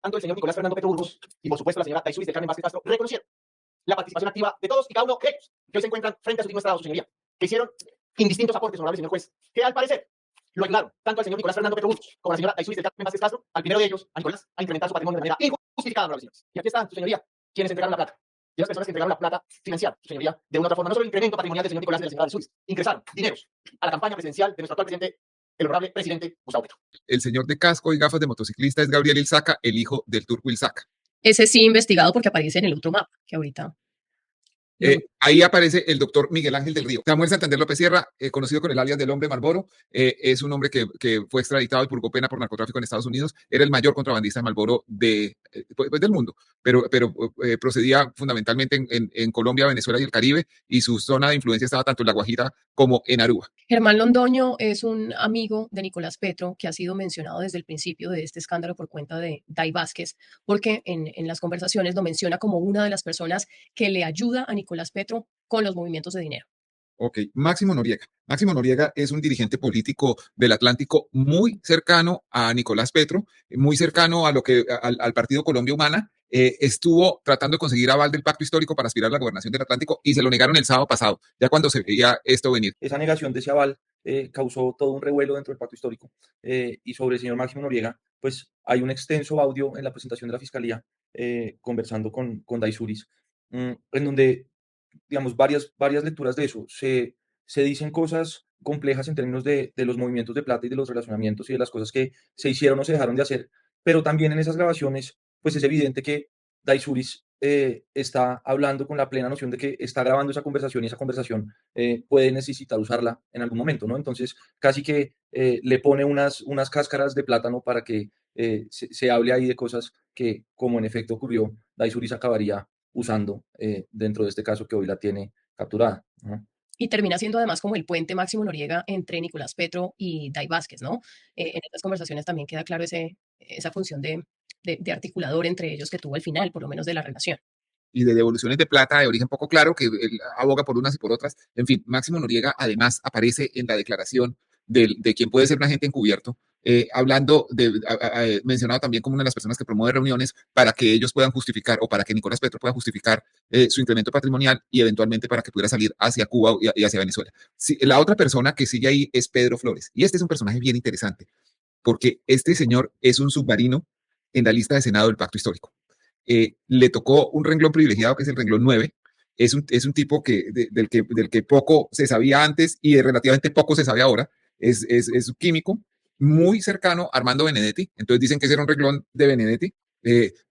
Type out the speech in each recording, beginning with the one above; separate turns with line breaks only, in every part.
tanto el señor Nicolás Fernando Petro Burgos y, por supuesto, la señora Daizuris del Carmen Vázquez Castro reconocieron la participación activa de todos y cada uno de ellos, que hoy se encuentran frente a su digno estrado, su señoría, que hicieron indistintos aportes, honorable señor juez, que al parecer lo ayudaron tanto al señor Nicolás Fernando Petro Burgos como a la señora Daizuris del Carmen Vázquez Castro, al primero de ellos, a Nicolás, a incrementar su patrimonio de manera injustificada, honorables señores. Y aquí están, su señoría, quienes entregaron la plata. Y las personas que entregaron la plata financiada, su señoría, de una u otra forma, no solo el incremento patrimonial del señor Nicolás y de la señora Daizuris, ingresaron dineros a la campaña presidencial de nuestro actual presidente, el honorable presidente Gustavo Petro.
El señor de casco y gafas de motociclista es Gabriel Ilzaca, el hijo del turco Ilzaca.
Ese sí investigado porque aparece en el otro mapa que ahorita.
Ahí aparece el doctor Miguel Ángel del Río. Samuel Santander López Sierra, conocido con el alias del hombre Marlboro, es un hombre que fue extraditado y purgó pena por narcotráfico en Estados Unidos. Era el mayor contrabandista de Marlboro del mundo, pero procedía fundamentalmente en Colombia, Venezuela y el Caribe, y su zona de influencia estaba tanto en La Guajira como en Aruba.
Germán Londoño es un amigo de Nicolás Petro que ha sido mencionado desde el principio de este escándalo por cuenta de Dai Vázquez, porque en las conversaciones lo menciona como una de las personas que le ayuda a Nicolás Petro con los movimientos de dinero.
Ok, Máximo Noriega. Máximo Noriega es un dirigente político del Atlántico muy cercano a Nicolás Petro, muy cercano a al Partido Colombia Humana. Estuvo tratando de conseguir aval del pacto histórico para aspirar a la gobernación del Atlántico y se lo negaron el sábado pasado, ya cuando se veía esto venir.
Esa negación de ese aval causó todo un revuelo dentro del pacto histórico. Y sobre el señor Máximo Noriega, pues hay un extenso audio en la presentación de la Fiscalía conversando con Daizuris, en donde, digamos, varias lecturas de eso. Se dicen cosas complejas en términos de los movimientos de plata y de los relacionamientos y de las cosas que se hicieron o se dejaron de hacer, pero también en esas grabaciones, pues es evidente que Daizuris está hablando con la plena noción de que está grabando esa conversación y esa conversación puede necesitar usarla en algún momento, ¿no? Entonces, casi que le pone unas cáscaras de plátano para que se hable ahí de cosas que, como en efecto ocurrió, Daizuris acabaría usando dentro de este caso que hoy la tiene capturada, ¿no?
Y termina siendo además como el puente Máximo Noriega entre Nicolás Petro y Dai Vázquez, ¿no? En estas conversaciones también queda claro esa función de articulador entre ellos que tuvo al final, por lo menos de la relación.
Y de devoluciones de plata de origen poco claro, que él aboga por unas y por otras. En fin, Máximo Noriega además aparece en la declaración de quien puede ser un agente encubierto, hablando mencionado también como una de las personas que promueve reuniones para que ellos puedan justificar o para que Nicolás Petro pueda justificar su incremento patrimonial y eventualmente para que pudiera salir hacia Cuba y hacia Venezuela. Sí, la otra persona que sigue ahí es Pedro Flores y este es un personaje bien interesante porque este señor es un submarino en la lista de Senado del Pacto Histórico. Le tocó un renglón privilegiado que es el renglón 9. Es un tipo del que poco se sabía antes y relativamente poco se sabe ahora. Es un químico muy cercano a Armando Benedetti. Entonces dicen que ese era un renglón de Benedetti.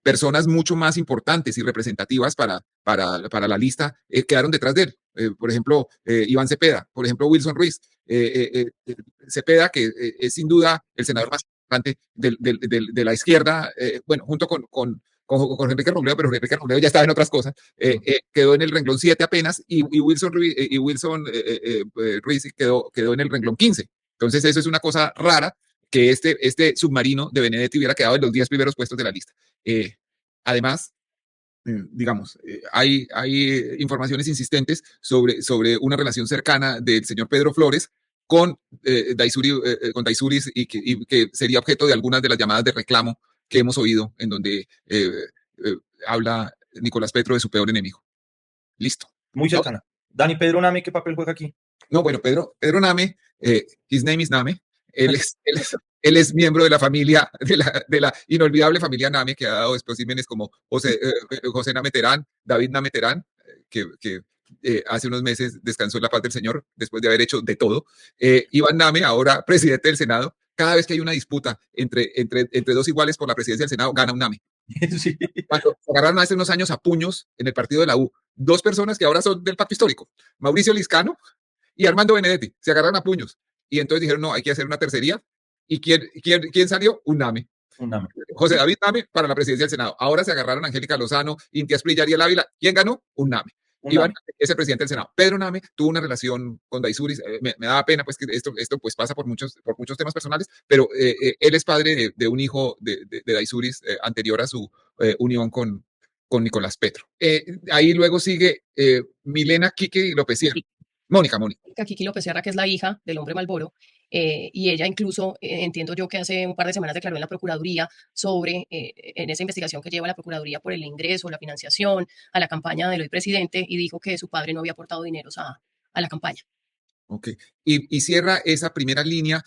Personas mucho más importantes y representativas para la lista quedaron detrás de él. Por ejemplo, Iván Cepeda, por ejemplo, Wilson Ruiz. Cepeda, que es sin duda el senador más importante de la izquierda, bueno, junto con Enrique Robledo, pero Enrique Robledo ya estaba en otras cosas, quedó en el renglón 7 apenas y Wilson Ruiz quedó en el renglón 15. Entonces eso es una cosa rara que este submarino de Benedetti hubiera quedado en los 10 primeros puestos de la lista. Además, digamos, hay informaciones insistentes sobre una relación cercana del señor Pedro Flores con Daizuris y que sería objeto de algunas de las llamadas de reclamo que hemos oído en donde habla Nicolás Petro de su peor enemigo. Listo.
Muy cercana. Dani, Pedro Name, ¿qué papel juega aquí?
No, bueno, Pedro Name, his name is Name. Él es miembro de la familia, de la inolvidable familia Name, que ha dado especímenes como José Name Terán, David Name Terán, que hace unos meses descansó en la paz del Señor después de haber hecho de todo. Iván Name, ahora presidente del Senado. Cada vez que hay una disputa entre dos iguales por la presidencia del Senado, gana un Name. Sí. Cuando se agarraron hace unos años a puños en el partido de la U, dos personas que ahora son del pacto histórico, Mauricio Liscano y Armando Benedetti, se agarraron a puños. Y entonces dijeron, no, hay que hacer una tercería. ¿Y quién salió? Un Name. José David Name para la presidencia del Senado. Ahora se agarraron Angélica Lozano, Inti Asprilla y Ariel Ávila. ¿Quién ganó? Un Name. Iván es el presidente del Senado. Pedro Name tuvo una relación con Daizuris. Me daba pena pues que esto pues pasa por muchos temas personales, pero él es padre de un hijo de Daizuris anterior a su unión con Nicolás Petro. Ahí luego sigue Milena Quique López Sierra. Mónica.
Kiki López Serra, que es la hija del hombre Malboro, y ella incluso, entiendo yo que hace un par de semanas declaró en la Procuraduría sobre, en esa investigación que lleva la Procuraduría por el ingreso, la financiación a la campaña del hoy presidente, y dijo que su padre no había aportado dineros a la campaña.
Ok. Y cierra esa primera línea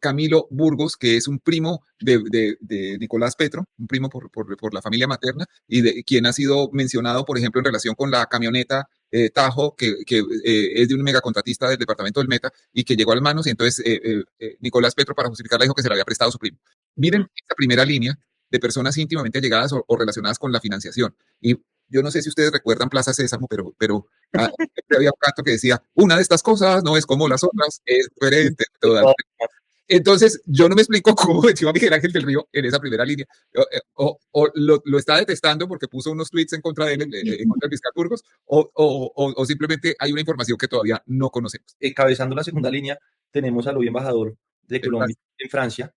Camilo Burgos, que es un primo de Nicolás Petro, un primo por la familia materna, y de quien ha sido mencionado, por ejemplo, en relación con la camioneta Tajo, que es de un megacontratista del departamento del Meta, y que llegó a las manos, y entonces Nicolás Petro, para justificarla, dijo que se la había prestado a su primo. Miren esta primera línea de personas íntimamente allegadas o relacionadas con la financiación. Y yo no sé si ustedes recuerdan Plaza Sésamo, pero siempre había un canto que decía, una de estas cosas no es como las otras, es diferente. Entonces, yo no me explico cómo metió a Miguel Ángel del Río en esa primera línea. O lo está detestando porque puso unos tweets en contra de él, en contra del fiscal Burgos, o simplemente hay una información que todavía no conocemos.
Encabezando la segunda línea, tenemos al hoy embajador de Colombia en Francia,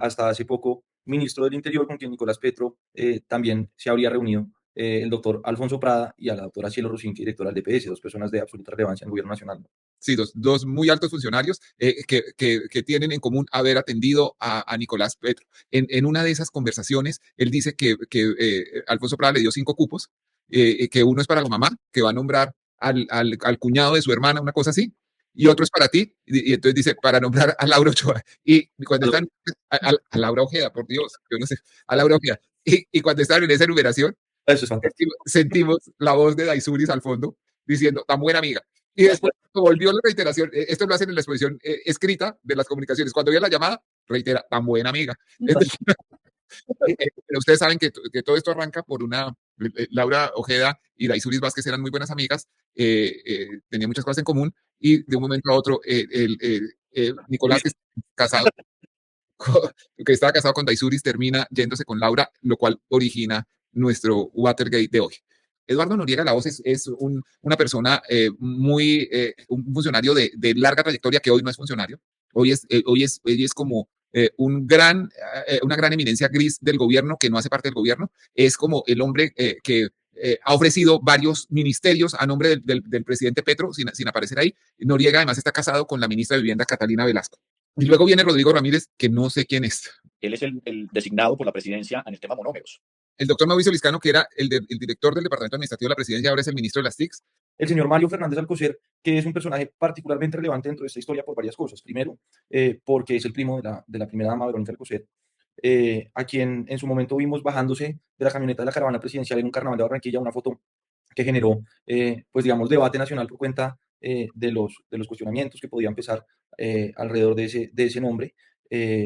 hasta hace poco ministro del Interior, con quien Nicolás Petro también se habría reunido, el doctor Alfonso Prada y a la doctora Cielo Rusinski, directora del DPS, dos personas de absoluta relevancia en el gobierno nacional.
Sí, dos muy altos funcionarios que tienen en común haber atendido a Nicolás Petro. En una de esas conversaciones, él dice que Alfonso Prada le dio 5 cupos, que uno es para la mamá, que va a nombrar al cuñado de su hermana, una cosa así, y otro es para ti, y entonces dice, para nombrar a Laura Ochoa. Y cuando están, a Laura Ojeda, por Dios, yo no sé, a Laura Ojeda. Y cuando están en esa enumeración,
Eso es fantástico.
sentimos la voz de Daisuris al fondo diciendo, tan buena amiga. Y después volvió la reiteración, esto lo hacen en la exposición escrita de las comunicaciones. Cuando viene la llamada, reitera, tan buena amiga. Pero ustedes saben que todo esto arranca por Laura Ojeda y Daisuris Vázquez eran muy buenas amigas, tenían muchas cosas en común, y de un momento a otro, Nicolás, que estaba casado con Daisuris, termina yéndose con Laura, lo cual origina nuestro Watergate de hoy. Eduardo Noriega Lahoz es una persona un funcionario de larga trayectoria que hoy no es funcionario. Hoy es como una gran eminencia gris del gobierno que no hace parte del gobierno. Es como el hombre que ha ofrecido varios ministerios a nombre del presidente Petro sin aparecer ahí. Noriega además está casado con la ministra de Vivienda Catalina Velasco. Y luego viene Rodrigo Ramírez, que no sé quién es.
Él es el designado por la presidencia en el tema monómeros.
El doctor Mauricio Liscano, que era el director del Departamento Administrativo de la Presidencia, ahora es el ministro de las TICs.
El señor Mario Fernández Alcocer, que es un personaje particularmente relevante dentro de esta historia por varias cosas. Primero, porque es el primo de la primera dama Verónica Alcocer, a quien en su momento vimos bajándose de la camioneta de la caravana presidencial en un carnaval de Barranquilla, una foto que generó, pues digamos, debate nacional por cuenta de los cuestionamientos que podían empezar alrededor de ese nombre.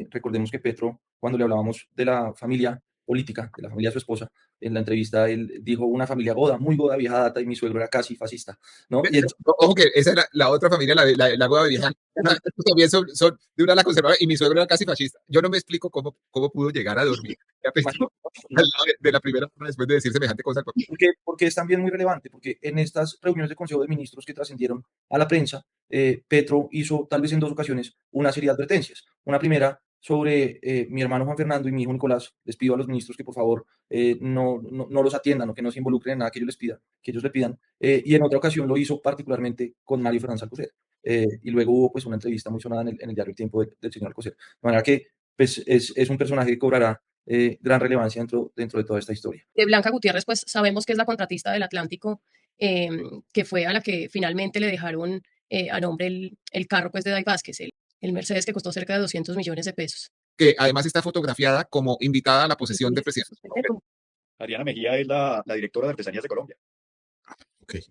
Recordemos que Petro, cuando le hablábamos de la familia política, de la familia de su esposa, en la entrevista él dijo una familia goda, muy goda, vieja data, y mi suegro era casi fascista, ¿no? Y
ojo que esa era la otra familia, la goda vieja. También son de una ala conservadora, y mi suegro era casi fascista. Yo no me explico cómo pudo llegar a dormir de la primera después de decir semejante cosa.
Porque es también muy relevante, porque en estas reuniones de Consejo de Ministros que trascendieron a la prensa, Petro hizo tal vez en 2 ocasiones una serie de advertencias. Una primera sobre mi hermano Juan Fernando y mi hijo Nicolás. Les pido a los ministros que por favor no los atiendan o que no se involucren en nada que ellos le pidan. Y en otra ocasión lo hizo particularmente con Mario Fernández Alcocer. Y luego hubo pues una entrevista muy sonada en el diario El Tiempo del señor Alcocer. De manera que pues, es un personaje que cobrará gran relevancia dentro de toda esta historia.
De Blanca Gutiérrez, pues sabemos que es la contratista del Atlántico, que fue a la que finalmente le dejaron a nombre el carro pues, de Day Vázquez, el Mercedes, que costó cerca de 200 millones de pesos.
Que además está fotografiada como invitada a la posesión del presidente.
Adriana Mejía es la directora de Artesanías de Colombia.
Okay.